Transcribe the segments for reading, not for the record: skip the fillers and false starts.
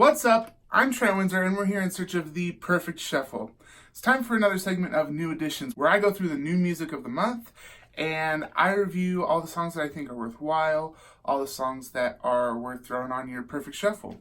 What's up? I'm Trent Windsor, and we're here in search of the perfect shuffle. It's time for another segment of New Editions, where I go through the new music of the month, and I review all the songs that I think are worthwhile, all the songs that are worth throwing on your perfect shuffle.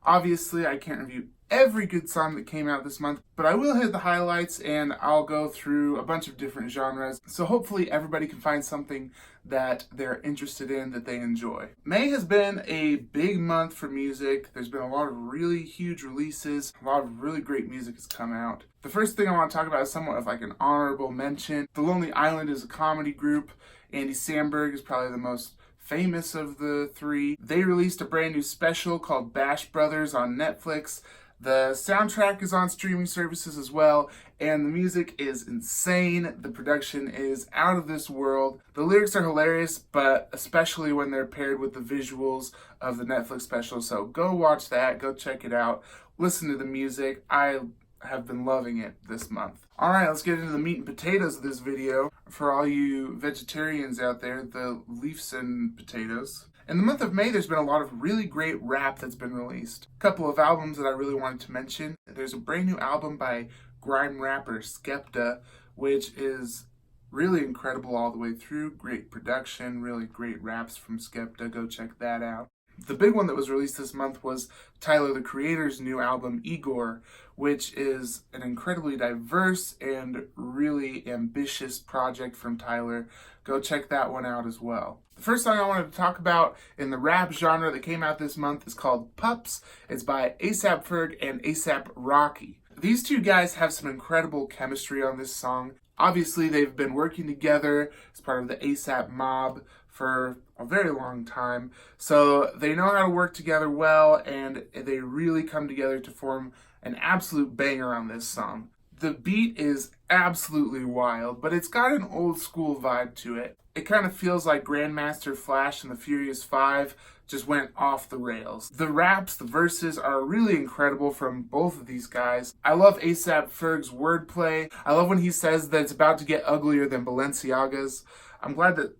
Obviously, I can't review every good song that came out this month, but I will hit the highlights and I'll go through a bunch of different genres. So hopefully everybody can find something that they're interested in, that they enjoy. May has been a big month for music. There's been a lot of really huge releases. A lot of really great music has come out. The first thing I want to talk about is somewhat of like an honorable mention. The Lonely Island is a comedy group. Andy Samberg is probably the most famous of the three. They released a brand new special called Bash Brothers on Netflix. The soundtrack is on streaming services as well, and the music is insane. The production is out of this world. The lyrics are hilarious, but especially when they're paired with the visuals of the Netflix special. So go watch that, go check it out, listen to the music. I have been loving it this month. Alright, let's get into the meat and potatoes of this video. For all you vegetarians out there, the leaves and potatoes. In the month of May, there's been a lot of really great rap that's been released. A couple of albums that I really wanted to mention. There's a brand new album by grime rapper Skepta, which is really incredible all the way through. Great production, really great raps from Skepta. Go check that out. The big one that was released this month was Tyler, the Creator's new album, Igor, which is an incredibly diverse and really ambitious project from Tyler. Go check that one out as well. The first song I wanted to talk about in the rap genre that came out this month is called Pups. It's by A$AP Ferg and A$AP Rocky. These two guys have some incredible chemistry on this song. Obviously, they've been working together as part of the A$AP mob for a very long time. So they know how to work together well, and they really come together to form an absolute banger on this song. The beat is absolutely wild, but it's got an old school vibe to it. It kind of feels like Grandmaster Flash and the Furious 5 just went off the rails. The raps, the verses are really incredible from both of these guys. I love A$AP Ferg's wordplay. I love when he says that it's about to get uglier than Balenciagas. I'm glad that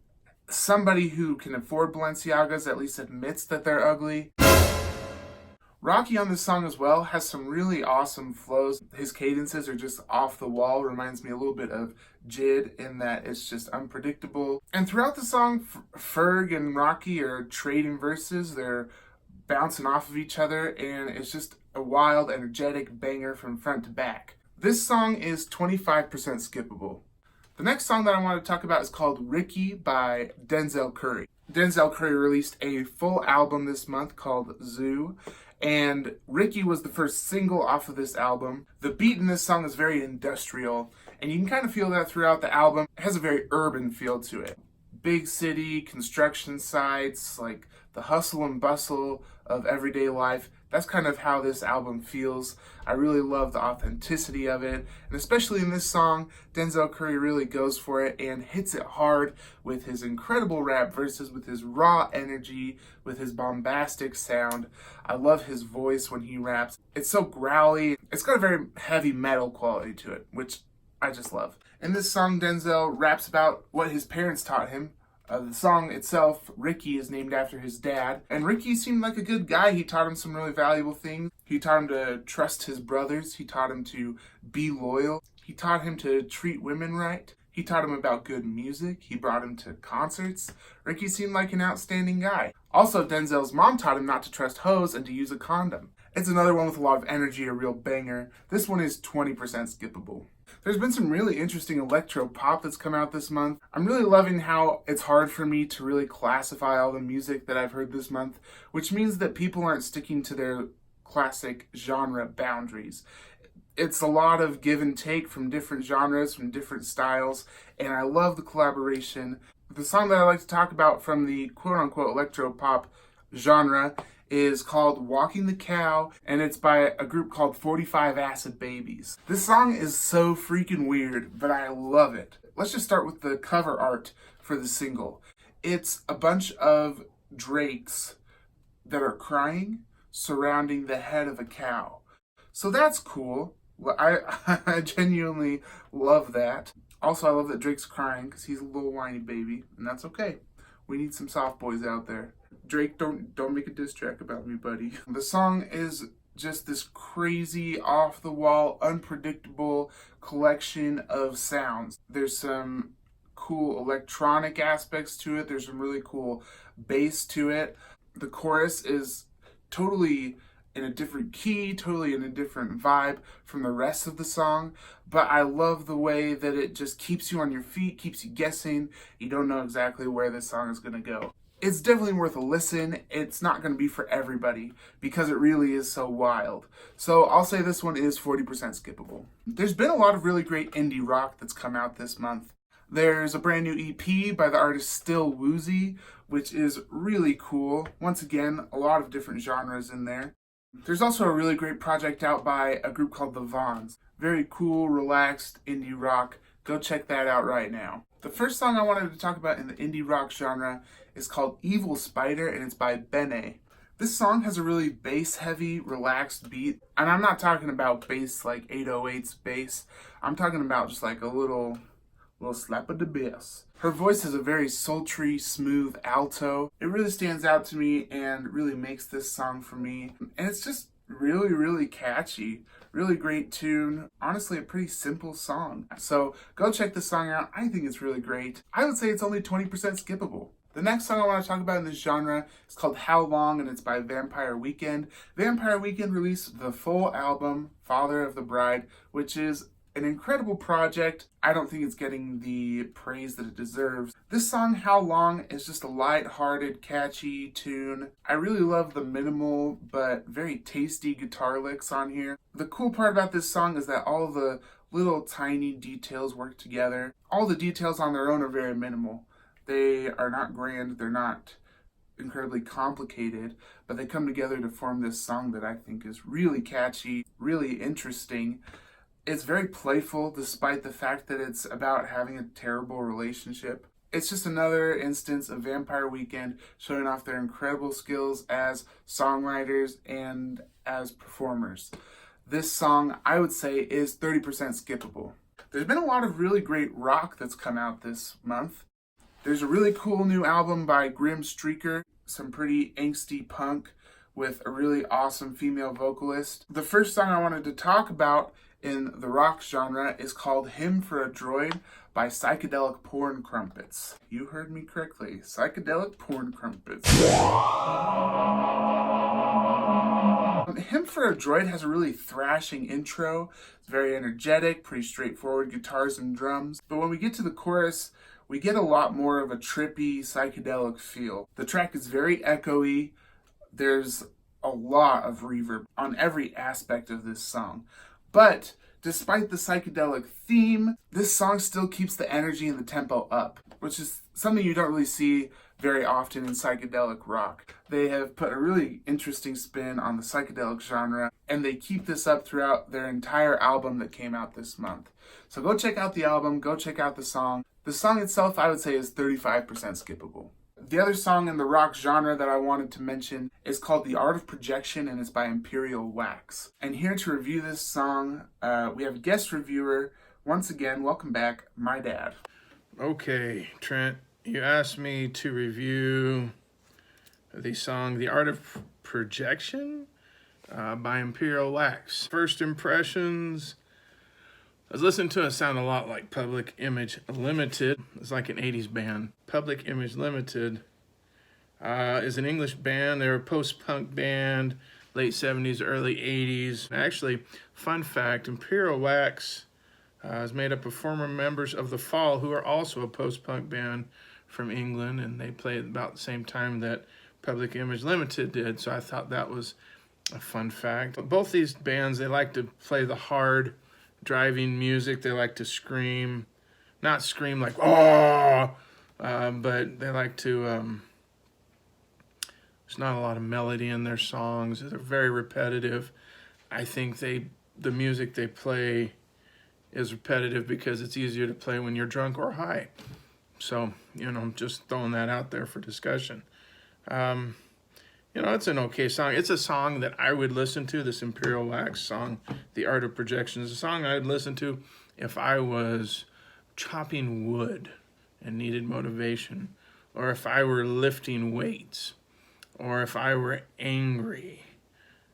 somebody who can afford Balenciagas at least admits that they're ugly. Rocky on this song as well has some really awesome flows. His cadences are just off the wall. Reminds me a little bit of Jid in that it's just unpredictable. And throughout the song, Ferg and Rocky are trading verses. They're bouncing off of each other, and it's just a wild, energetic banger from front to back. This song is 25% skippable. The next song that I want to talk about is called Ricky by Denzel Curry. Denzel Curry released a full album this month called Zoo, and Ricky was the first single off of this album. The beat in this song is very industrial, and you can kind of feel that throughout the album. It has a very urban feel to it. Big city, construction sites, like the hustle and bustle of everyday life. That's kind of how this album feels. I really love the authenticity of it. And especially in this song, Denzel Curry really goes for it and hits it hard with his incredible rap verses, with his raw energy, with his bombastic sound. I love his voice when he raps. It's so growly. It's got a very heavy metal quality to it, which I just love. In this song, Denzel raps about what his parents taught him. The song itself, Ricky, is named after his dad. And Ricky seemed like a good guy. He taught him some really valuable things. He taught him to trust his brothers. He taught him to be loyal. He taught him to treat women right. He taught him about good music. He brought him to concerts. Ricky seemed like an outstanding guy. Also, Denzel's mom taught him not to trust hoes and to use a condom. It's another one with a lot of energy, a real banger. This one is 20% skippable. There's been some really interesting electro pop that's come out this month. I'm really loving how it's hard for me to really classify all the music that I've heard this month, which means that people aren't sticking to their classic genre boundaries. It's a lot of give and take from different genres, from different styles, and I love the collaboration. The song that I like to talk about from the quote-unquote electro pop genre is called Walking the Cow, and it's by a group called 45 Acid Babies. This song is so freaking weird, but I love it. Let's just start with the cover art for the single. It's a bunch of drakes that are crying surrounding the head of a cow. So that's cool. I genuinely love that. Also, I love that Drake's crying because he's a little whiny baby, and that's okay. We need some soft boys out there. Drake, don't make a diss track about me, buddy. The song is just this crazy, off-the-wall, unpredictable collection of sounds. There's some cool electronic aspects to it. There's some really cool bass to it. The chorus is totally in a different key, totally in a different vibe from the rest of the song, but I love the way that it just keeps you on your feet, keeps you guessing. You don't know exactly where this song is going to go. It's definitely worth a listen. It's not going to be for everybody because it really is so wild. So I'll say this one is 40% skippable. There's been a lot of really great indie rock that's come out this month. There's a brand new EP by the artist Still Woozy, which is really cool. Once again, a lot of different genres in there. There's also a really great project out by a group called The Vaughns. Very cool, relaxed indie rock. Go check that out right now. The first song I wanted to talk about in the indie rock genre is called Evil Spider, and it's by Bene. This song has a really bass-heavy, relaxed beat. And I'm not talking about bass like 808's bass. I'm talking about just like a little slap of the bass. Her voice is a very sultry, smooth alto. It really stands out to me and really makes this song for me. And it's just really, really catchy. Really great tune. Honestly, a pretty simple song. So go check this song out. I think it's really great. I would say it's only 20% skippable. The next song I want to talk about in this genre is called How Long, and it's by Vampire Weekend. Vampire Weekend released the full album, Father of the Bride, which is an incredible project. I don't think it's getting the praise that it deserves. This song, How Long, is just a light-hearted, catchy tune. I really love the minimal but very tasty guitar licks on here. The cool part about this song is that all the little tiny details work together. All the details on their own are very minimal. They are not grand, they're not incredibly complicated, but they come together to form this song that I think is really catchy, really interesting. It's very playful despite the fact that it's about having a terrible relationship. It's just another instance of Vampire Weekend showing off their incredible skills as songwriters and as performers. This song, I would say, is 30% skippable. There's been a lot of really great rock that's come out this month. There's a really cool new album by Grim Streaker, some pretty angsty punk with a really awesome female vocalist. The first song I wanted to talk about in the rock genre is called Hymn for a Droid by Psychedelic Porn Crumpets. You heard me correctly, Psychedelic Porn Crumpets. Hymn for a Droid has a really thrashing intro. It's very energetic, pretty straightforward guitars and drums. But when we get to the chorus, we get a lot more of a trippy, psychedelic feel. The track is very echoey. There's a lot of reverb on every aspect of this song. But despite the psychedelic theme, this song still keeps the energy and the tempo up, which is something you don't really see very often in psychedelic rock. They have put a really interesting spin on the psychedelic genre, and they keep this up throughout their entire album that came out this month. So go check out the album, go check out the song. The song itself, I would say, is 35% skippable. The other song in the rock genre that I wanted to mention is called The Art of Projection, and it's by Imperial Wax. And here to review this song, we have a guest reviewer. Once again, welcome back, my dad. Okay, Trent, you asked me to review the song The Art of Projection by Imperial Wax. First impressions, I was listening to it, sound a lot like Public Image Limited. It's like an 80s band. Public Image Limited is an English band. They're a post-punk band, late 70s, early 80s. Actually, fun fact, Imperial Wax is made up of former members of The Fall, who are also a post-punk band from England, and they played about the same time that Public Image Limited did, so I thought that was a fun fact. But both these bands, they like to play the hard, driving music. They like to scream, not scream like oh, but they like to there's not a lot of melody in their songs. They're very repetitive. I think the music they play is repetitive because it's easier to play when you're drunk or high. So, I'm just throwing that out there for discussion. It's an okay song. It's a song that I would listen to, this Imperial Wax song, The Art of Projection, is a song I would listen to if I was chopping wood and needed motivation, or if I were lifting weights. or if I were angry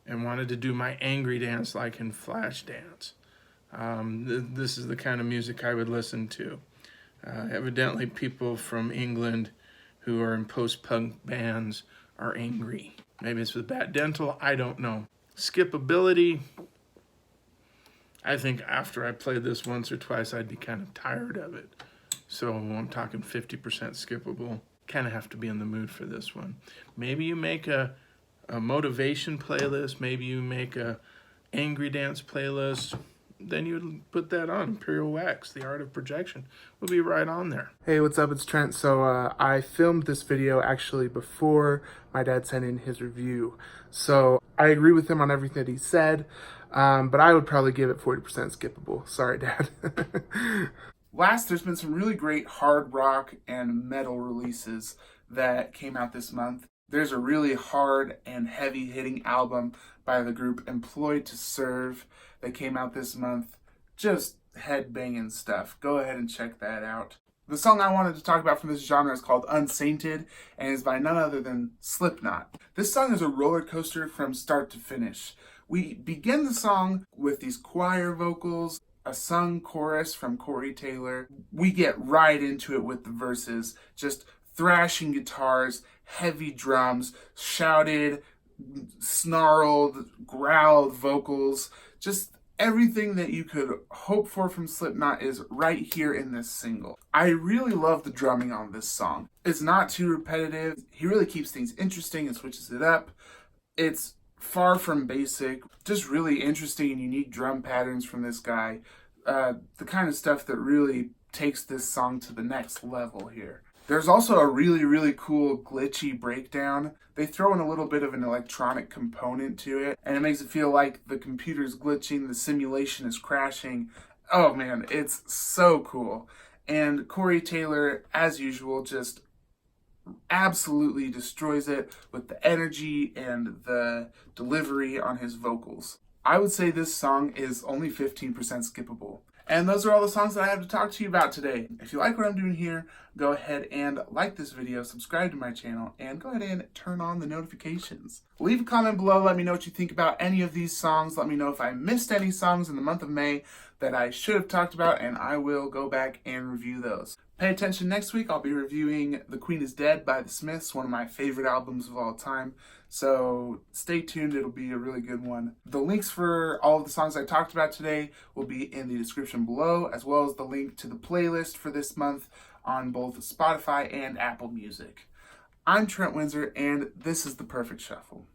and wanted to do my angry dance like in Flashdance. This is the kind of music I would listen to. Evidently, people from England who are in post-punk bands are angry. Maybe it's with bad dental, I don't know. Skippability, I think after I played this once or twice, I'd be kind of tired of it. So I'm talking 50% skippable. Kind of have to be in the mood for this one. Maybe you make a motivation playlist, maybe you make a angry dance playlist, then you would put that on. Imperial Wax, The Art of Projection, will be right on there. Hey, what's up? It's Trent. So I filmed this video actually before my dad sent in his review. So I agree with him on everything that he said, but I would probably give it 40% skippable. Sorry, Dad. Last, there's been some really great hard rock and metal releases that came out this month. There's a really hard and heavy-hitting album by the group Employed to Serve that came out this month. Just head-banging stuff. Go ahead and check that out. The song I wanted to talk about from this genre is called Unscented and is by none other than Slipknot. This song is a roller coaster from start to finish. We begin the song with these choir vocals, a sung chorus from Corey Taylor. We get right into it with the verses, just thrashing guitars, heavy drums, shouted, snarled, growled vocals, just everything that you could hope for from Slipknot is right here in this single. I really love the drumming on this song. It's not too repetitive. He really keeps things interesting and switches it up. It's far from basic, just really interesting and unique drum patterns from this guy. The kind of stuff that really takes this song to the next level here. There's also a really, really cool glitchy breakdown. They throw in a little bit of an electronic component to it, and it makes it feel like the computer's glitching, the simulation is crashing. Oh man, it's so cool. And Corey Taylor, as usual, just absolutely destroys it with the energy and the delivery on his vocals. I would say this song is only 15% skippable. And those are all the songs that I have to talk to you about today. If you like what I'm doing here, go ahead and like this video, subscribe to my channel, and go ahead and turn on the notifications. Leave a comment below, let me know what you think about any of these songs. Let me know if I missed any songs in the month of May that I should have talked about, and I will go back and review those. Pay attention next week, I'll be reviewing The Queen is Dead by the Smiths, one of my favorite albums of all time. So stay tuned, it'll be a really good one. The links for all of the songs I talked about today will be in the description below, as well as the link to the playlist for this month on both Spotify and Apple Music. I'm Trent Windsor, and this is The Perfect Shuffle.